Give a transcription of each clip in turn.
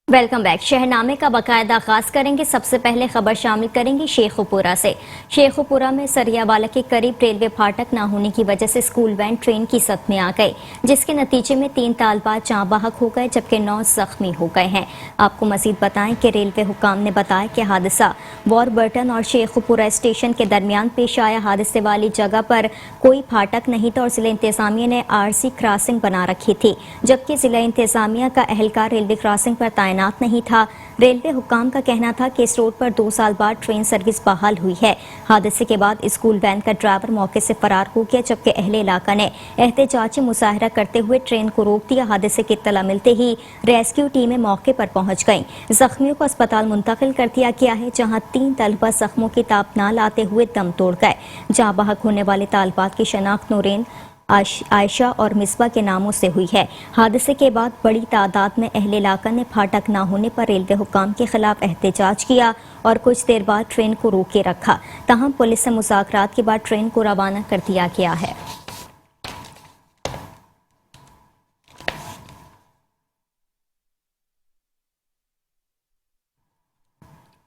Welcome back. शहरनामे का बाकायदा आगाज करेंगे। सबसे पहले खबर शामिल करेंगे शेखुपुरा से। शेखुपुरा में सरियावाला के करीब रेलवे फाटक न होने की वजह से स्कूल वैन ट्रेन की सत में आ गई, जिसके नतीजे में 3 तालबाज जाँ बहक हो गए जबकि 9 जख्मी हो गए हैं। आपको मजीद बताएं कि रेलवे हुकाम ने बताया कि हादसा वॉरबर्टन और शेखुपुरा स्टेशन के दरमियान पेश आया। हादसे वाली जगह पर कोई फाटक नहीं था और जिला इंतजामिया ने आरसी क्रॉसिंग बना रखी थी, जबकि जिला इंतजामिया का एहलकार रेलवे क्रॉसिंग पर तैनात नहीं था। रेलवे हुकाम का कहना था कि इस रोड पर 2 साल बाद ट्रेन सर्विस बहाल हुई है। हादसे के बाद स्कूल वैन का ड्राइवर मौके से फरार हो गया, जबकि अहले इलाका ने एहतजाजी मुजाहरा करते हुए ट्रेन को रोक दिया। हादसे की इत्तला मिलते ही रेस्क्यू टीमें मौके पर पहुंच गईं। जख्मियों को अस्पताल मुंतकिल कर दिया गया है, जहां 3 तलबा जख्मों की ताप न लाते हुए दम तोड़ गए। जहां बहक होने वाले तालबात की शनाख्त नूरेन, आयशा और मिसबा के नामों से हुई है। हादसे के बाद बड़ी तादाद में अहले इलाका ने फाटक न होने पर रेलवे हुकाम के खिलाफ एहतजाज किया और कुछ देर बाद ट्रेन को रोके रखा। ताहम पुलिस से मुज़ाकरात के बाद ट्रेन को रवाना कर दिया गया है।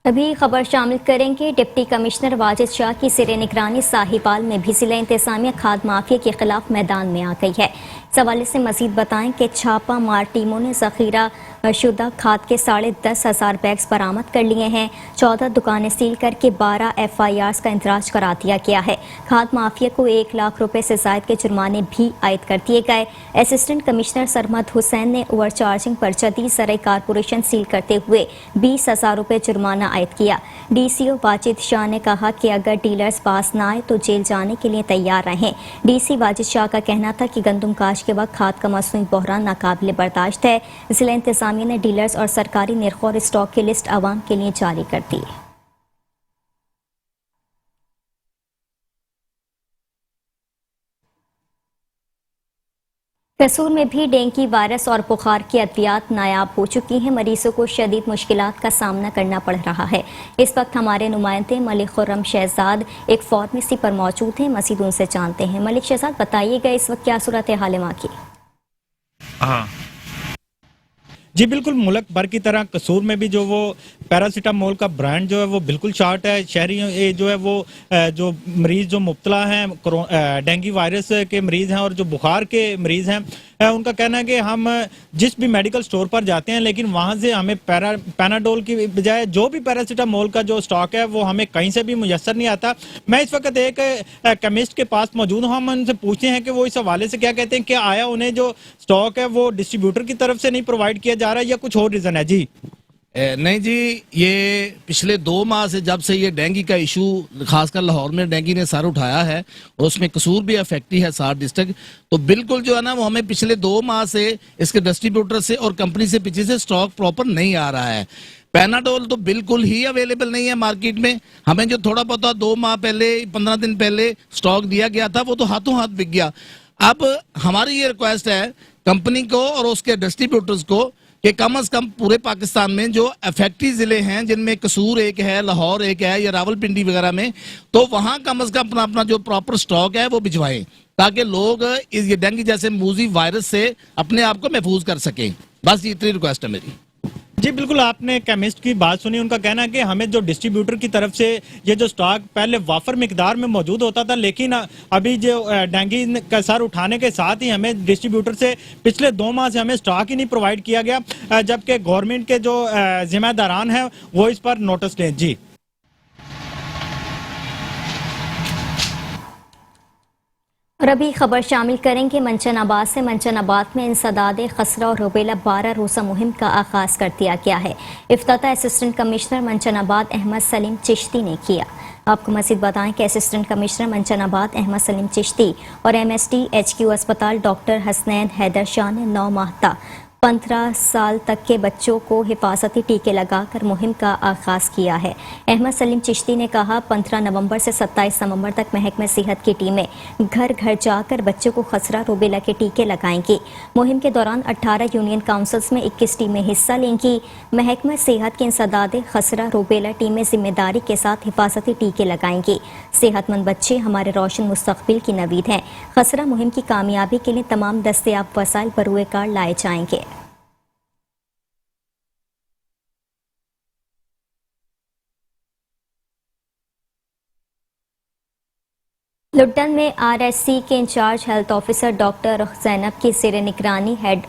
अभी खबर शामिल करेंगे। डिप्टी कमिश्नर वाजिद शाह की सिरे निगरानी साहिवाल में भी जिला इंतजामिया खाद माफिया के खिलाफ मैदान में आ गई है। इस हवाले से मजीद बताएं कि छापा मार टीमों ने जखीरा शुदा खाद के 10,500 बैग्स बरामद कर लिए हैं। 14 दुकानें सील करके 12 FIRs का इंदराज करा दिया गया है। खाद माफिया को 1 लाख रुपए से जायद के जुर्माने भी आयद कर दिए गए। असिस्टेंट कमिश्नर सरमद हुसैन ने ओवर चार्जिंग पर जदीद ज़राई कारपोरेशन सील करते हुए 20,000 रुपए जुर्माना आयद किया। DCO वाजिद शाह ने कहा कि अगर डीलर्स पास न आए तो जेल जाने के लिए तैयार रहें। DC वाजिद शाह का कहना था कि गंदम काश के वक्त खाद का मसनूई बहरान नाकाबिले बर्दाश्त है। जिला इंतजामिया ने डीलर्स और सरकारी निर्ख और स्टॉक की लिस्ट आवाम के लिए जारी कर दी। कसूर में भी डेंगू वायरस और बुखार की अद्वियात नायाब हो चुकी हैं। मरीजों को शदीद मुश्किलात का सामना करना पड़ रहा है। इस वक्त हमारे नुमाइंदे मलिक खुर्रम शहजाद एक फार्मेसी पर मौजूद हैं। मजीद उनसे जानते हैं। मलिक शहजाद, बताइएगा इस वक्त क्या सूरत हाल है वहाँ की? जी बिल्कुल, मुल्क भर की तरह कसूर में भी जो वो पैरासीटामोल का ब्रांड जो है वो बिल्कुल शॉर्ट है। शहरी जो है वो जो मरीज जो मुब्तला हैं डेंगू वायरस के मरीज हैं और जो बुखार के मरीज हैं, उनका कहना है कि हम जिस भी मेडिकल स्टोर पर जाते हैं लेकिन वहाँ से हमें पैनाडोल की बजाय जो भी पैरासीटामोल का जो स्टॉक है वो हमें कहीं से भी मुयस्सर नहीं आता। मैं इस वक्त एक केमिस्ट के पास मौजूद हूँ। हम उनसे पूछते हैं कि वो इस हवाले से क्या कहते हैं। क्या आया उन्हें जो स्टॉक है वो डिस्ट्रीब्यूटर की तरफ से नहीं प्रोवाइड किया जा रहा है या कुछ और रीजन है? जी नहीं जी, ये पिछले 2 माह से जब से ये डेंगू का इशू खासकर लाहौर में डेंगू ने सर उठाया है और उसमें कसूर भी अफेक्टी है 7 डिस्ट्रिक्ट, तो बिल्कुल जो है ना वो हमें पिछले 2 माह से इसके डिस्ट्रीब्यूटर से और कंपनी से पीछे से स्टॉक प्रॉपर नहीं आ रहा है। पैनाडोल तो बिल्कुल ही अवेलेबल नहीं है मार्केट में। हमें जो थोड़ा बहुत 2 माह पहले 15 दिन पहले स्टॉक दिया गया था वो तो हाथों हाथ बिक गया। अब हमारी ये रिक्वेस्ट है कंपनी को और उसके डिस्ट्रीब्यूटर्स को कि कम से कम पूरे पाकिस्तान में जो अफेक्टी जिले हैं जिनमें कसूर एक है, लाहौर एक है या रावलपिंडी वगैरह में, तो वहां कम से कम अपना जो प्रॉपर स्टॉक है वो भिजवाएं ताकि लोग इस डेंगू जैसे मूजी वायरस से अपने आप को महफूज कर सकें। बस इतनी रिक्वेस्ट है मेरी। जी बिल्कुल, आपने केमिस्ट की बात सुनी। उनका कहना है कि हमें जो डिस्ट्रीब्यूटर की तरफ से ये जो स्टॉक पहले वाफर मिकदार में मौजूद होता था, लेकिन अभी जो डेंगू का सर उठाने के साथ ही हमें डिस्ट्रीब्यूटर से पिछले 2 माह से हमें स्टॉक ही नहीं प्रोवाइड किया गया, जबकि गवर्नमेंट के जो जिम्मेदारान हैं वो इस पर नोटिस लें। जी और अभी खबर शामिल करेंगे मंचनाबाद से। मंचनाबाद में इंसदाद खसरा और रुबेला 12 रोज़ा मुहिम का आगाज कर दिया गया है। इफ्तिताह असिस्टेंट कमिश्नर मंचनाबाद अहमद सलीम चिश्ती ने किया। आपको मज़ीद बताएं कि असिस्टेंट कमिश्नर मंचनाबाद अहमद सलीम चिश्ती और MSD HQ अस्पताल डॉक्टर हसनैन हैदर शाह ने 9 माह तक 15 साल तक के बच्चों को हिफाजती टीके लगाकर मुहिम का आगाज किया है। अहमद सलीम चिश्ती ने कहा 15 नवंबर से 27 नवंबर तक महकमा सेहत की टीमें घर घर जाकर बच्चों को खसरा रूबेला के टीके लगाएंगी। मुहिम के दौरान 18 यूनियन काउंसिल्स में 21 टीमें हिस्सा लेंगी। महकमा सेहत की इंसदाद खसरा रूबेला टीमें जिम्मेदारी के साथ हिफाजती टीके लगाएंगी। सेहतमंद बच्चे हमारे रोशन मुस्तकबिल की नवीद हैं। खसरा मुहिम की कामयाबी के लिए तमाम दस्तयाब वसाइल बरूए कार लाए जाएंगे। लुट्टन में आरएससी के incharge health officer doctor Zainab की ज़ेर निगरानी हेड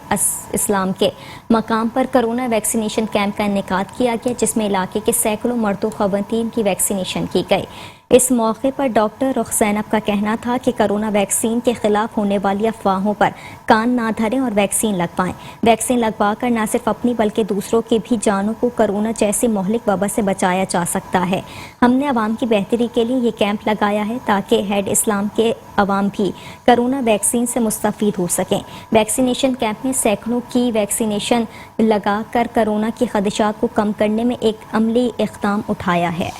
इस्लाम के मकाम पर कोरोना वैक्सीनेशन कैंप का इनेकाद किया गया, जिसमें इलाके के सैकड़ों मर्दों ख़वातीन की वैक्सीनेशन की गई। इस मौके पर डॉक्टर रुख ज़ैनब का कहना था कि कोरोना वैक्सीन के खिलाफ होने वाली अफवाहों पर कान ना धरें और वैक्सीन लगवाएं। वैक्सीन लगवा कर न सिर्फ अपनी बल्कि दूसरों की भी जानों को कोरोना जैसी मोहलिक वबा से बचाया जा सकता है। हमने आवाम की बेहतरी के लिए ये कैंप लगाया है ताकि हेड इस्लाम के अवाम भी कोरोना वैक्सीन से मुस्तफ़ीद हो सकें। वैक्सीनेशन कैंप में सैकड़ों की वैक्सीनेशन लगाकर कोरोना के खदशात को कम करने में एक अमली इक़दाम उठाया है।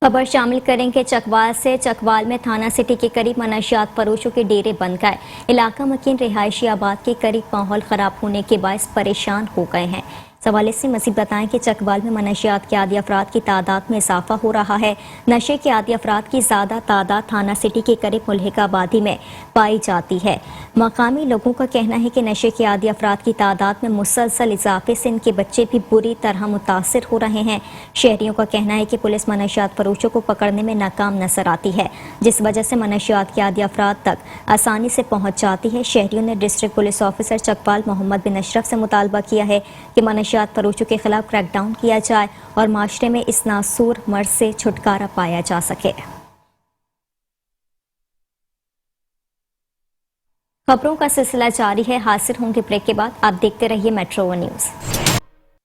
खबर शामिल करेंगे चकवाल से। चकवाल में थाना सिटी के करीब मनशियात फरोशों के डेरे बंद गए। इलाका मकीन रिहायशी आबाद के करीब माहौल खराब होने के बायस परेशान हो गए हैं। इस हवाले से मज़ीद बताएं कि चकवाल में मनशियात के आदी अफराद की तादाद में इजाफा हो रहा है। नशे के आदी अफराद की ज़्यादा तादाद थाना सिटी के करीब मुल्हिका आबादी में पाई जाती है। मकामी लोगों का कहना है कि नशे के आदी अफराद की तादाद में मुसलसल इजाफे से इनके बच्चे भी बुरी तरह मुतासर हो रहे हैं। शहरियों का कहना है कि पुलिस मनशियात फरोशों को पकड़ने में नाकाम नजर आती है, जिस वजह से मनशियात के आदी अफराद तक आसानी से पहुँच जाती है। शहरियों ने district police officer Chakwal Mohammad bin Ashraf से मुतालबा किया है कि मनशियात फरोशों के खिलाफ क्रैकडाउन किया जाए और माशरे में इस नासूर मर्ज से छुटकारा पाया जा सके। खबरों का सिलसिला जारी है। हाजिर होंगे ब्रेक के बाद। आप देखते रहिए metro one news.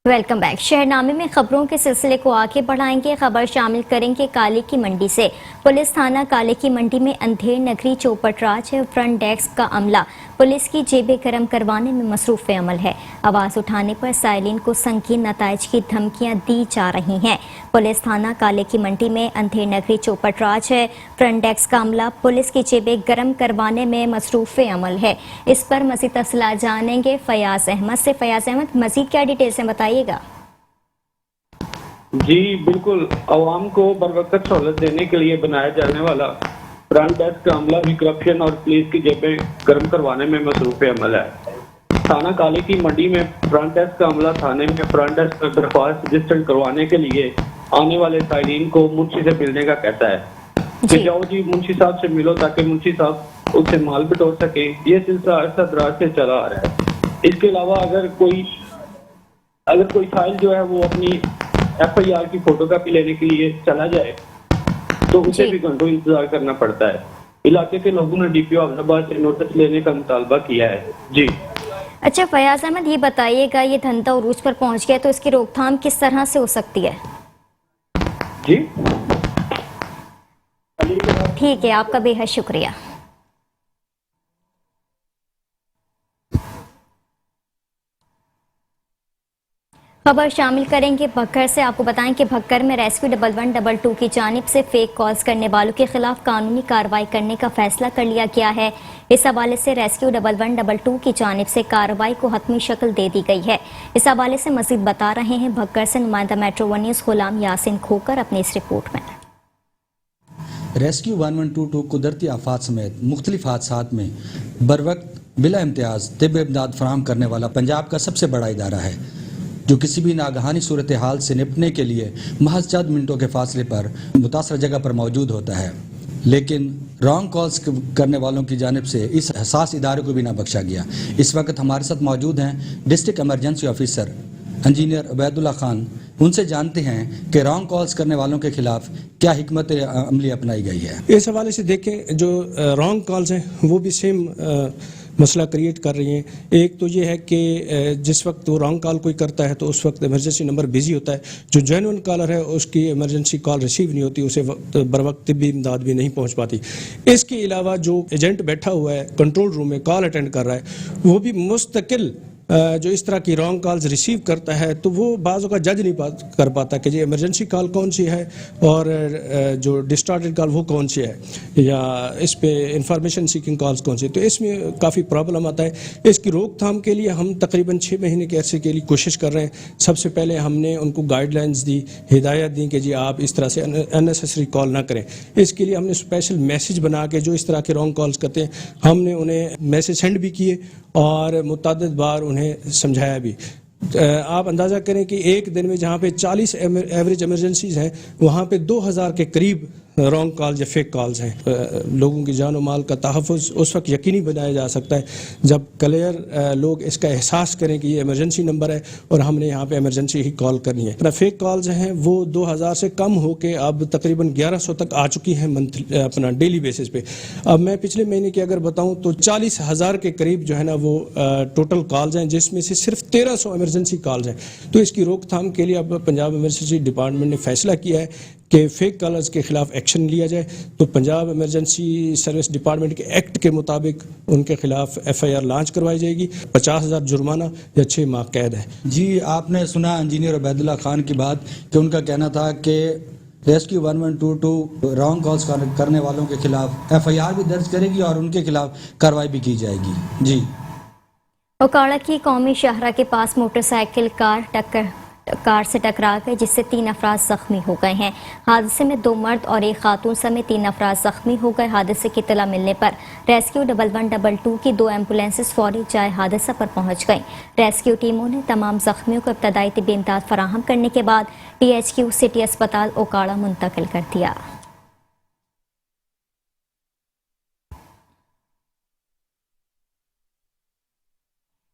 Welcome back. शहरनामे में खबरों के सिलसिले को आगे बढ़ाएंगे। खबर शामिल करेंगे काले की मंडी से। पुलिस थाना काले की मंडी में अंधेर नगरी चौपटराज फ्रंट डेस्क का अमला पुलिस की जेबें गर्म करवाने में मसरूफ अमल है। आवाज़ उठाने पर साइलिन को संगीन नताइज की धमकियां दी जा रही हैं। पुलिस थाना काले की मंडी में अंधेर नगरी चौपटराज फ्रंट डेस्क का अमला पुलिस की जेबें गर्म करवाने में मसरूफ अमल है। इस पर मज़ीद तफसीलात जानेंगे फयाज अहमद से। फयाज अहमद, मज़ीद क्या डिटेल्स हैं, बताइएगा। जी बिल्कुल, आवाम को बरवक्त सहूलत देने के लिए बनाया जाने वाला फ्रंट डेस्क का अमला भी करप्शन और पुलिस की जेबें गर्म करवाने में मसरूफ अमल है। थाना काले की मंडी में फ्रंट डेस्क का अमला थाने में फ्रंट डेस्क का दरख्वास्त रजिस्टर करवाने के लिए आने वाले साइलिन को मुंशी से मिलने का कहता है कि जाओ जी मुंशी साहब से मिलो ताकि मुंशी साहब उससे माल बटोर सके। ये सिलसिला अरसा दराज से चला आ रहा है। इसके अलावा अगर कोई साइल जो है वो अपनी FIR की फोटोकॉपी लेने के लिए चला जाए तो उसे भी घंटों इंतजार करना पड़ता है। इलाके के लोगों ने DPO अहमदाबाद से नोटिस लेने का मुतालबा किया है। जी अच्छा फयाज अहमद, ये बताइएगा, ये धंधा उरूज पर पहुंच गया तो इसकी रोकथाम किस तरह से हो सकती है? जी ठीक है, आपका बेहद शुक्रिया। खबर शामिल करेंगे भक्कर से। आपको बताएं कि भक्कर में रेस्क्यू 1112 की जानिब से फेक कॉल्स करने वालों के खिलाफ कानूनी कार्रवाई करने का फैसला कर लिया गया है। इस हवाले से रेस्क्यू 1112 की जानिब से कार्रवाई को हतमी शक्ल दे दी गई है। इस हवाले से मजीद बता रहे हैं भक्कर से नुमाइंदा मेट्रो वन न्यूज़ गुलाम यासिन खोकर अपनी इस रिपोर्ट में। रेस्क्यू 1122 कुदरती आफात समेत मुख्तलिफ हादसात में बरवक्त बिला इम्तियाज़ तिब्बी इमदाद फराहम करने वाला पंजाब का सबसे बड़ा इदारा है, जो किसी भी नागहानी सूरत हाल से निपटने के लिए महज चंद मिनटों के फासले पर मुतासर जगह पर मौजूद होता है। लेकिन रॉन्ग कॉल्स करने वालों की जानिब से इस हसास इदारे को भी ना बख्शा गया। इस वक्त हमारे साथ मौजूद हैं district emergency officer engineer Ubaidullah Khan. उनसे जानते हैं कि रॉन्ग कॉल्स करने वालों के खिलाफ क्या हिकमत अमली अपनाई गई है। इस हवाले से देखें, जो रॉन्ग कॉल्स हैं वो भी सेम मसला क्रिएट कर रही हैं। एक तो ये है कि जिस वक्त वो रॉन्ग कॉल कोई करता है तो उस वक्त इमरजेंसी नंबर बिजी होता है। जो जेन्युइन कॉलर है उसकी इमरजेंसी कॉल रिसीव नहीं होती, उसे बर वक्त तिब्बी इमदाद भी नहीं पहुंच पाती। इसके अलावा जो एजेंट बैठा हुआ है कंट्रोल रूम में कॉल अटेंड कर रहा है, वो भी मुस्तकिल जो इस तरह की रॉन्ग कॉल्स रिसीव करता है तो वो बाज़ों का जज नहीं कर पाता कि ये इमरजेंसी कॉल कौन सी है और जो डिस्टार्टेड कॉल वो कौन सी है, या इस पे इंफॉर्मेशन सीकिंग कॉल्स कौन सी। तो इसमें काफ़ी प्रॉब्लम आता है। इसकी रोकथाम के लिए हम तकरीबन 6 महीने के अरसे के लिए कोशिश कर रहे हैं। सबसे पहले हमने उनको गाइडलाइंस दी, हिदायत दी कि जी आप इस तरह से अननेसेसरी कॉल ना करें। इसके लिए हमने स्पेशल मैसेज बना के जो इस तरह के रॉन्ग कॉल्स करते हैं हमने उन्हें मैसेज सेंड भी किए और मुतअद्दिद बार उन्हें समझाया भी। आप अंदाज़ा करें कि एक दिन में जहाँ पे 40 एवरेज इमरजेंसीज हैं वहाँ पे 2000 के करीब रॉन्ग कॉल्स या फेक कॉल्स हैं। लोगों की जान और माल का तहफ़्फ़ुज़ उस वक्त यकीनी बनाया जा सकता है जब क्लियर लोग इसका एहसास करें कि ये इमरजेंसी नंबर है और हमने यहाँ पे इमरजेंसी ही कॉल करनी है। अपना फेक कॉल्स हैं वो 2000 से कम होके अब तकरीबन 1100 तक आ चुकी हैं अपना डेली बेसिस पे। अब मैं पिछले महीने की अगर बताऊँ तो 40,000 के करीब जो है ना वो टोटल कॉल्स हैं, जिसमें से सिर्फ 1300 इमरजेंसी कॉल्स हैं। तो इसकी रोकथाम के लिए अब पंजाब इमरजेंसी डिपार्टमेंट ने फैसला किया है کہ فیک کالرز کے خلاف ایکشن لیا جائے۔ تو پنجاب ایمرجنسی سروس ڈپارٹمنٹ کے ایکٹ کے مطابق ان کے خلاف ایف آئی آر لانچ کروائی جائے گی، 50,000 جرمانہ یا 6 ماہ قید ہے۔ جی آپ نے سنا انجینئر عبید اللہ خان کی بات کہ ان کا کہنا تھا کہ ریسکیو 1122 رانگ کالز کرنے والوں کے خلاف ایف آئی آر بھی درج کرے گی اور ان کے خلاف کارروائی بھی کی جائے گی۔ جی اوکاڑا کی قومی شاہراہ کے پاس موٹر سائیکل کار سے ٹکرا گئے جس سے 3 افراد زخمی ہو گئے ہیں۔ حادثے میں 2 مرد اور 1 خاتون سمیت 3 افراد زخمی ہو گئے۔ حادثے کی اطلاع ملنے پر ریسکیو 1122 کی 2 ایمبولینسز فوری جائے حادثہ پر پہنچ گئیں۔ ریسکیو ٹیموں نے تمام زخمیوں کو ابتدائی طبی امداد فراہم کرنے کے بعد THQ سٹی اسپتال اوکاڑا منتقل کر دیا۔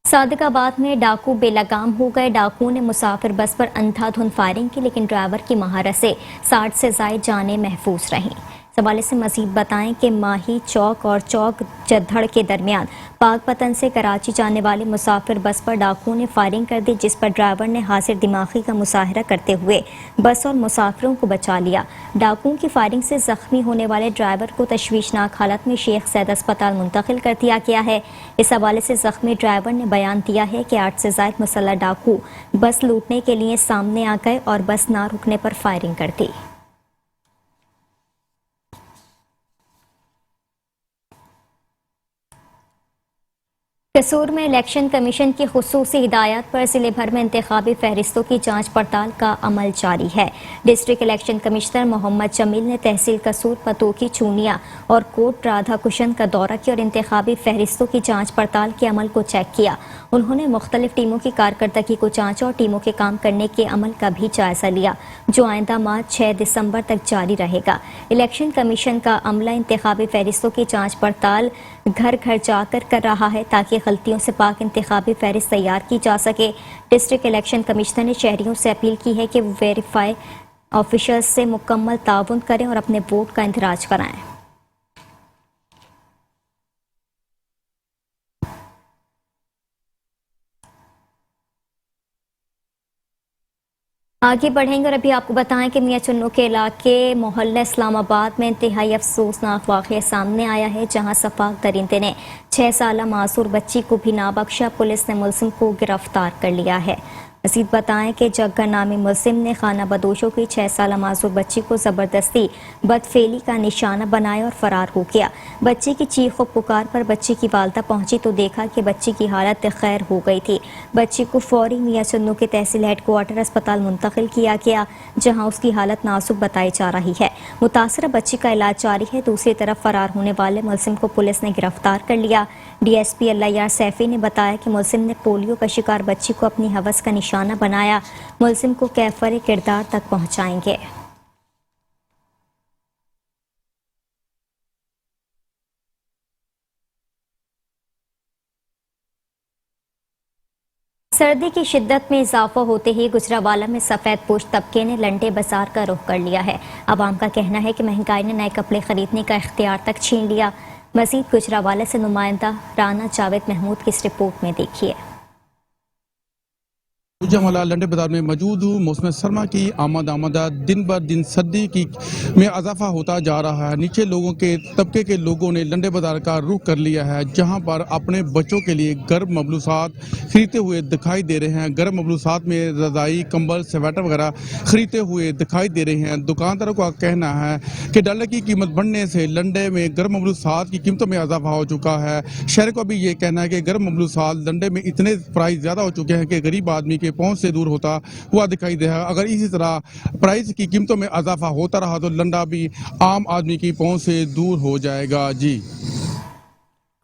صادق آباد میں ڈاکو بے لگام ہو گئے۔ ڈاکوؤں نے مسافر بس پر اندھا دھند فائرنگ کی لیکن ڈرائیور کی مہارت سے 60 سے زائد جانیں محفوظ رہیں۔ اس حوالے سے مزید بتائیں کہ ماہی چوک اور چوک جدھڑ کے درمیان پاک پتن سے کراچی جانے والے مسافر بس پر ڈاکوؤں نے فائرنگ کر دی، جس پر ڈرائیور نے حاضر دماغی کا مظاہرہ کرتے ہوئے بس اور مسافروں کو بچا لیا۔ ڈاکوؤں کی فائرنگ سے زخمی ہونے والے ڈرائیور کو تشویشناک حالت میں شیخ زید اسپتال منتقل کر دیا گیا ہے۔ اس حوالے سے زخمی ڈرائیور نے بیان دیا ہے کہ 8 سے زائد مسلح ڈاکو بس لوٹنے کے لیے سامنے آ گئے اور بس نہ رکنے پر فائرنگ کر دی۔ قصور میں الیکشن کمیشن کی خصوصی ہدایات پر ضلع بھر میں انتخابی فہرستوں کی جانچ پڑتال کا عمل جاری ہے۔ ڈسٹرکٹ الیکشن کمشنر محمد جمیل نے تحصیل قصور، پتوکی، چونیا اور کوٹ رادھا کشن کا دورہ کیا اور انتخابی فہرستوں کی جانچ پڑتال کے عمل کو چیک کیا۔ انہوں نے مختلف ٹیموں کی کارکردگی کو جانچا اور ٹیموں کے کام کرنے کے عمل کا بھی جائزہ لیا، جو آئندہ ماہ 6 دسمبر تک جاری رہے گا۔ الیکشن کمیشن کا عملہ انتخابی فہرستوں کی جانچ پڑتال گھر گھر جا کر رہا ہے تاکہ غلطیوں سے پاک انتخابی فہرست تیار کی جا سکے۔ ڈسٹرکٹ الیکشن کمشنر نے شہریوں سے اپیل کی ہے کہ وہ ویریفائی آفیشرز سے مکمل تعاون کریں اور اپنے ووٹ کا اندراج کرائیں۔ آگے بڑھیں گے اور ابھی آپ کو بتائیں کہ میاں چنو کے علاقے محلہ اسلام آباد میں انتہائی افسوسناک واقعہ سامنے آیا ہے، جہاں سفاک درندے نے 6 سالہ معذور بچی کو بھی نہ بخشا۔ پولیس نے ملزم کو گرفتار کر لیا ہے۔ مزید بتائیں کہ جگہ نامی ملزم نے خانہ بدوشوں کی 6 سالہ معذور بچی کو زبردستی بدفعلی کا نشانہ بنایا اور فرار ہو گیا۔ بچی کی چیخ و پکار پر بچی کی والدہ پہنچی تو دیکھا کہ بچی کی حالت خیر ہو گئی تھی۔ بچی کو فوری میاں چنو کے تحصیل ہیڈ کوارٹر اسپتال منتقل کیا گیا، جہاں اس کی حالت نازک بتائی جا رہی ہے۔ متاثرہ بچی کا علاج جاری ہے۔ دوسری طرف فرار ہونے والے ملزم کو پولیس نے گرفتار کر لیا۔ ڈی ایس پی اللہ یار سیفی نے بتایا کہ ملزم نے پولیو کا شکار بچی کو اپنی ہوس کا نشانہ بنایا۔ ملزم کو کیفر کردار تک پہنچائیں گے۔ سردی کی شدت میں اضافہ ہوتے ہی گجرانوالہ میں سفید پوش طبقے نے لنڈے بازار کا رخ کر لیا ہے۔ عوام کا کہنا ہے کہ مہنگائی نے نئے کپڑے خریدنے کا اختیار تک چھین لیا۔ مزید گجرانوالہ سے نمائندہ رانا جاوید محمود کی اس رپورٹ میں دیکھیے۔ گجرانوالہ لنڈے بازار میں موجود ہوں۔ موسم سرما کی آمدہ دن بر دن سردی کی میں اضافہ ہوتا جا رہا ہے۔ نیچے لوگوں کے طبقے کے لوگوں نے لنڈے بازار کا رخ کر لیا ہے، جہاں پر اپنے بچوں کے لیے گرم ملبوسات خریدتے ہوئے دکھائی دے رہے ہیں۔ گرم ملبوسات میں رضائی، کمبل، سویٹر وغیرہ خریدتے ہوئے دکھائی دے رہے ہیں۔ دکانداروں کا کہنا ہے کہ ڈالر کی قیمت بڑھنے سے لنڈے میں گرم ملبوسات کی قیمتوں میں اضافہ ہو چکا ہے۔ شہر کو بھی یہ کہنا ہے کہ گرم ملبوسات لنڈے میں اتنے پرائز زیادہ ہو چکے ہیں کہ غریب آدمی کے پہنچ سے دور ہوتا ہوا دکھائی دے رہا ہے۔ اگر اسی طرح پرائز کی قیمتوں میں اضافہ ہوتا رہا تو لنڈا بھی عام آدمی کی پہنچ سے دور ہو جائے گا۔ جی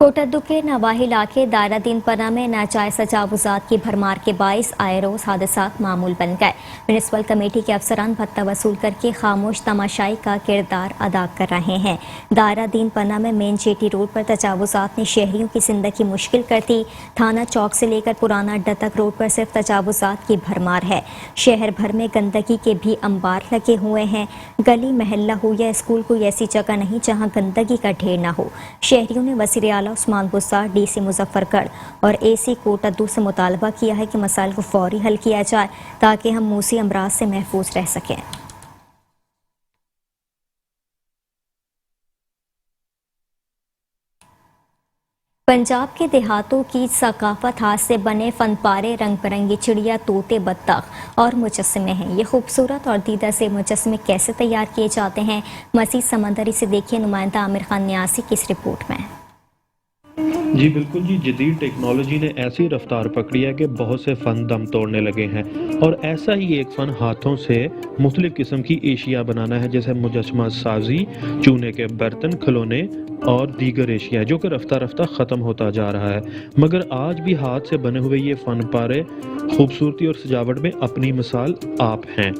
कोटद्दू के नवाही इलाके दायरा दीन पना में नाजायज तजावुजात की भरमार के बाइस आए रोज हादसात मामूल बन गए। म्यूनिसिपल कमेटी के अफसरान भत्ता वसूल करके खामोश तमाशाई का किरदार अदा कर रहे हैं। दायरा दीन पना में मेन जेटी रोड पर तजावुजात ने शहरियों की जिंदगी मुश्किल कर दी। थाना चौक से लेकर पुराना अड्डा तक रोड पर सिर्फ तजावुजात की भरमार है। शहर भर में गंदगी के भी अंबार लगे हुए हैं। गली महल्ला हो या स्कूल कोई ऐसी जगह नहीं जहां गंदगी का ढेर न हो। शहरियों ने वज़ीर आला उस्मान बुज़दार, डीसी मुजफ्फरगढ़ और एसी कोटद्दू से मुतालबा किया है कि मसाइल को फौरी हल किया जाए ताकि हम मूसी अमराज से महफूज रह सकें। पंजाब के देहातों की सकाफत हाथ से बने फनपारे, रंग बिरंगी चिड़िया, तोते, बत्तख और मुजस्समे हैं। ये खूबसूरत और दीदा से मुजस्समे कैसे तैयार किए जाते हैं, मज़ीद समंदरी से देखिए नुमाइंदा आमिर खान न्यासी की इस रिपोर्ट में। जी बिल्कुल जी, जदीद टेक्नोलॉजी ने ऐसी रफ्तार पकड़ी है कि बहुत से फ़न दम तोड़ने लगे हैं और ऐसा ही एक फ़न हाथों से मुख्तलिफ़ किस्म की एशिया बनाना है, जैसे मुजस्समा साजी, चूने के बर्तन, खिलौने और दीगर एशिया, जो कि रफ्ता रफ्ता ख़त्म होता जा रहा है। मगर आज भी हाथ से बने हुए ये फ़न पारे खूबसूरती और सजावट में अपनी मिसाल आप हैं।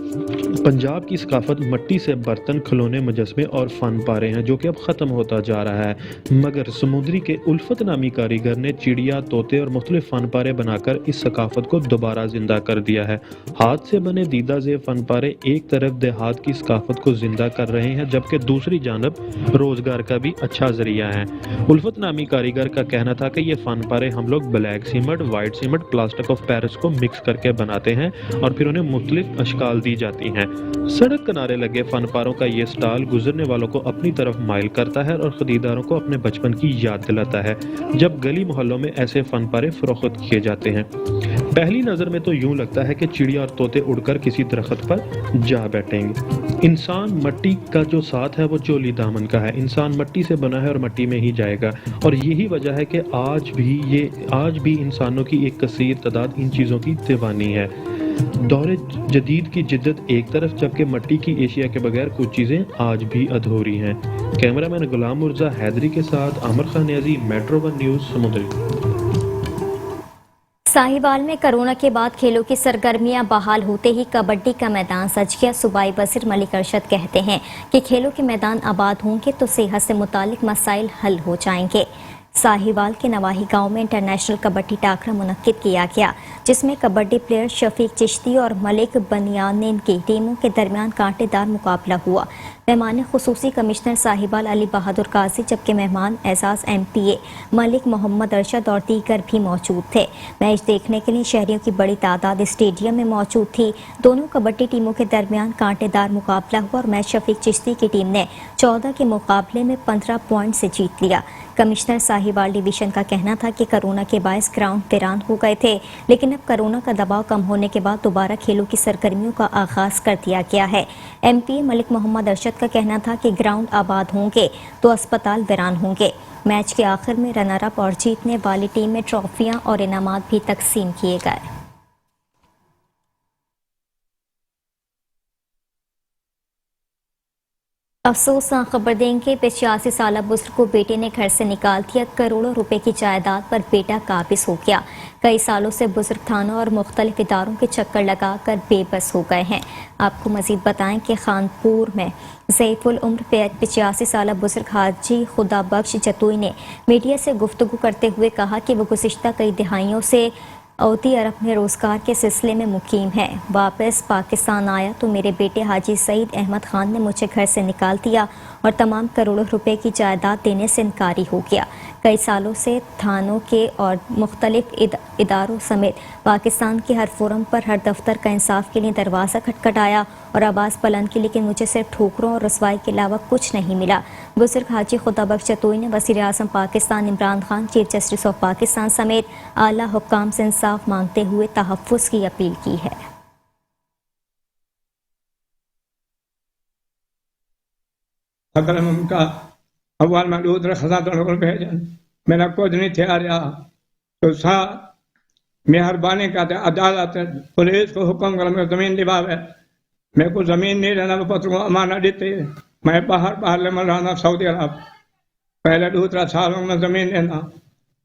पंजाब की सकाफत मट्टी से बर्तन, खिलौने, मुजस्समे और फ़न पारे हैं, जो कि अब ख़त्म होता जा रहा है। मगर समुद्री के उल्फत नामी कारीगर ने चिड़िया, तोते और मुख्तलिफ फ़न पारे बनाकर इस सकाफत को दोबारा जिंदा कर दिया है। हाथ से बने दीदा ज़ेब फ़न पारे एक तरफ देहात की सकाफत को जिंदा कर रहे हैं, जबकि दूसरी जानब रोज़गार का भी अच्छा ज़रिया है। उल्फत नामी कारीगर का कहना था कि ये फ़न पारे हम लोग black cement, white cement, plastic of Paris को मिक्स करके बनाते हैं और फिर उन्हें मुख्तलिफ अशकाल दी जाती हैं। सड़क किनारे लगे फ़न पारों का ये स्टाल गुजरने वालों को अपनी तरफ माइल करता है और खरीदारों को अपने बचपन की याद दिलाता है, जब गली मोहल्लों में ऐसे फ़न पारे फरोख्त किए जाते हैं। पहली नज़र में तो यूं लगता है कि चिड़िया और तोते उड़कर किसी दरख्त पर जा बैठेंगे। इंसान मट्टी का जो साथ है वो चोली दामन का है। इंसान मट्टी से बना है और मट्टी में ही जाएगा, और यही वजह है कि आज भी इंसानों की एक कसीर तादाद इन चीज़ों की दीवानी है। दौरे जदीद की जिद्दत एक तरफ, जबकि मट्टी की एशिया के बगैर कुछ चीज़ें आज भी अधूरी हैं। कैमरामैन गुलाम मुर्जा हैदरी के साथ Aamir Khan Niazi, metro one news, समुद्री। साहिवाल में कोरोना के बाद खेलों की सरगर्मियां बहाल होते ही कबड्डी का मैदान सज गया। सूबाई वज़ीर मलिक अरशद कहते हैं कि खेलों के मैदान आबाद होंगे तो सेहत से मुतालिक मसाइल हल हो जाएंगे। साहिवाल के नवाही गांव में इंटरनेशनल कबड्डी टाकरा मुनक्किद किया गया, जिसमें कबड्डी प्लेयर शफीक चिश्ती और मलिक बनियान की टीमों के दरमियान कांटेदार मुकाबला हुआ। मेहमान खुसूसी कमिश्नर साहिवाल अली बहादुर काजी, जबकि मेहमान एजाज MPA मलिक मोहम्मद अरशद और दीगर भी मौजूद थे। मैच देखने के लिए शहरियों की बड़ी तादाद स्टेडियम में मौजूद थी। दोनों कबड्डी टीमों के दरमियान कांटेदार मुकाबला हुआ और मैच शफीक चिश्ती की टीम ने 14 के मुकाबले में 15 पॉइंट से जीत लिया। कमिश्नर साहिवाल डिवीजन का कहना था कि कोरोना के बायस ग्राउंड वीरान हो गए थे, लेकिन अब कोरोना का दबाव कम होने के बाद दोबारा खेलों की सरगर्मियों का आगाज कर दिया गया है। MPA मलिक मोहम्मद अरशद का कहना था कि ग्राउंड आबाद होंगे तो अस्पताल वीरान होंगे। मैच के आखिर में रनर अप और जीतने वाली टीम में ट्रॉफियां और इनामात भी तकसीम किए गए। अफसोसनाक खबर देंगे, 85 साल बुजुर्ग को बेटे ने घर से निकाल दिया। करोड़ों रुपए की जायदाद पर बेटा काबिज हो गया। कई सालों से बुजुर्ग थानों और मुख्तलिफ इदारों के चक्कर लगाकर बेबस हो गए हैं। आपको मजीद बताएं कि खानपुर में ज़ईफ़ुल उम्र 85 साल बुजुर्ग हाजी खुदा बख्श जतोई ने मीडिया से गुफ्तगू करते हुए कहा कि वो गुज़िश्ता कई दिहाइयों से सऊदी अरब में रोज़गार के सिलसिले में मुकीम है। वापस पाकिस्तान आया तो मेरे बेटे हाजी सईद अहमद खान ने मुझे घर से निकाल दिया और तमाम करोड़ों रुपए की जायदाद देने से इनकारी हो गया। कई सालों से थानों के और मुख्तलिफ इदारों समेत पाकिस्तान के हर फोरम पर, हर दफ्तर का इंसाफ के लिए दरवाज़ा खटखटाया और आवाज़ बुलंद की, लेकिन मुझे सिर्फ ठोकरों और रसवाई के अलावा कुछ नहीं मिला। बुजुर्ग हाजी खुदा बख्श जतोई ने वज़ीर आज़म Pakistan Imran Khan, chief justice of Pakistan समेत आला हुक्काम से इंसाफ मांगते हुए तहफ़्फ़ुज़ की अपील की है। अगर हम उनका अव्वल मौजूद रखा तो भेजन मेरा कुछ नहीं थे आ रहा तो सा मेहरबानी का अदालत पुलिस को हुक्म कर मैं ज़मीन दिवावे, मेरे को ज़मीन नहीं रहना, पत्र को अमाना देते, मैं बाहर ले मर रहा सऊदी अरब पहले दूसरा सालों में जमीन देना,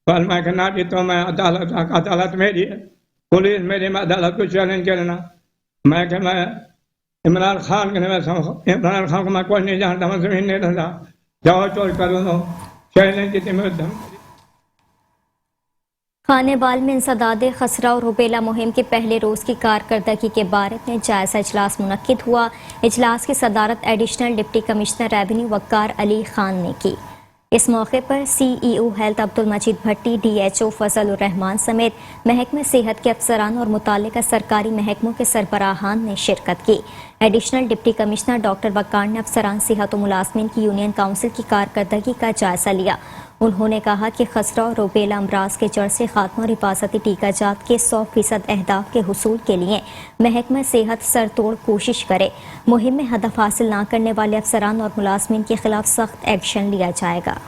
पर मैं कहना कि तो मैं अदालत मेरी है, पुलिस मेरी, मैं अदालत को चैलेंज करना। मैं कि मैं इमरान खान इमरान खान को मैं कोई नहीं जानता, मैं जमीन नहीं देता, जाओ चोर करो नो चैलेंज की मेरे खानेवाल में इंसदाद खसरा और रुबेला मुहिम के पहले रोज़ की कारकर्दगी के बारे में जायजा इजलास मुनक्किद हुआ। इजलास की सदारत additional deputy commissioner revenue Waqar Ali Khan ने की। इस मौके पर CEO health Abdul Majeed Bhatti, DHO Fazal ur Rehman समेत महकमे सेहत के अफसरान और मुताल्लिका सरकारी महकमों के सरबराहान ने शिरकत की। एडिशनल डिप्टी कमिश्नर डॉक्टर वक्कार ने अफसरान सेहत और मुलाजमीन की यूनियन काउंसिल की कारकर्दगी का जायजा लिया। उन्होंने कहा कि खसरा और रुबेला अमराज के जड़ से खात्मा और हिफाजती टीकाजात के 100% अहदाफ के हुसूल के लिए महकमा सेहत सरतोड़ कोशिश करे। मुहिम में हदफ हासिल न करने वाले अफसरान और मुलाजमीन के खिलाफ सख्त एक्शन लिया जाएगा।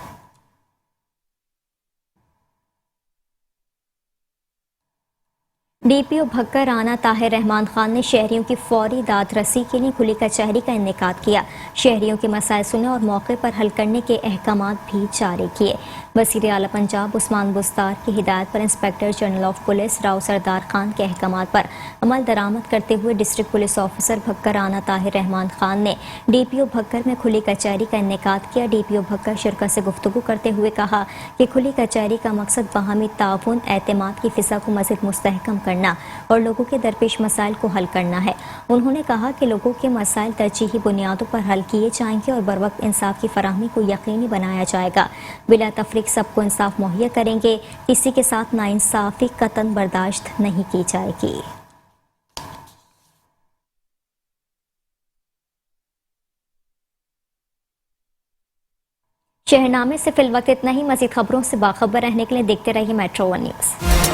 DPO भक्कर राना ताहिर रहमान खान ने शहरियों की फौरी दाद रसी के लिए खुली कचहरी का इनेकाद किया। शहरियों के मसाइल सुने और मौके पर हल करने के अहकामात भी जारी किए। वज़ीर आला पंजाब उस्मान बुस्तार की हिदायत पर inspector general of police Rao Sardar Khan के अहकामात पर अमल दरामद करते हुए district police officer Bhakkar Rana Tahir Rehman Khan ने DPO भक्कर में खुली कचहरी का इनेकाद किया। DPO भक्कर शिरकत से गुफ्तगू करते हुए कहा कि खुली कचहरी का मकसद बाहमी ताउन, एतमाद की फ़िज़ा को मज़ीद मुस्तहकम करना और लोगों के दरपेश मसाइल को हल करना है। उन्होंने कहा कि लोगों के मसाइल तरजीही बुनियादों पर हल किए जाएंगे और बर वक्त इंसाफ की फराहमी को यकीनी बनाया जाएगा। बिला तफरीक सबको इंसाफ मुहैया करेंगे। किसी के साथ नाइंसाफी कतन बर्दाश्त नहीं की जाएगी। शहरनामे से फिलवक्त इतना ही। मज़ीद खबरों से बाखबर रहने के लिए देखते रहिए मेट्रो 1 न्यूज़।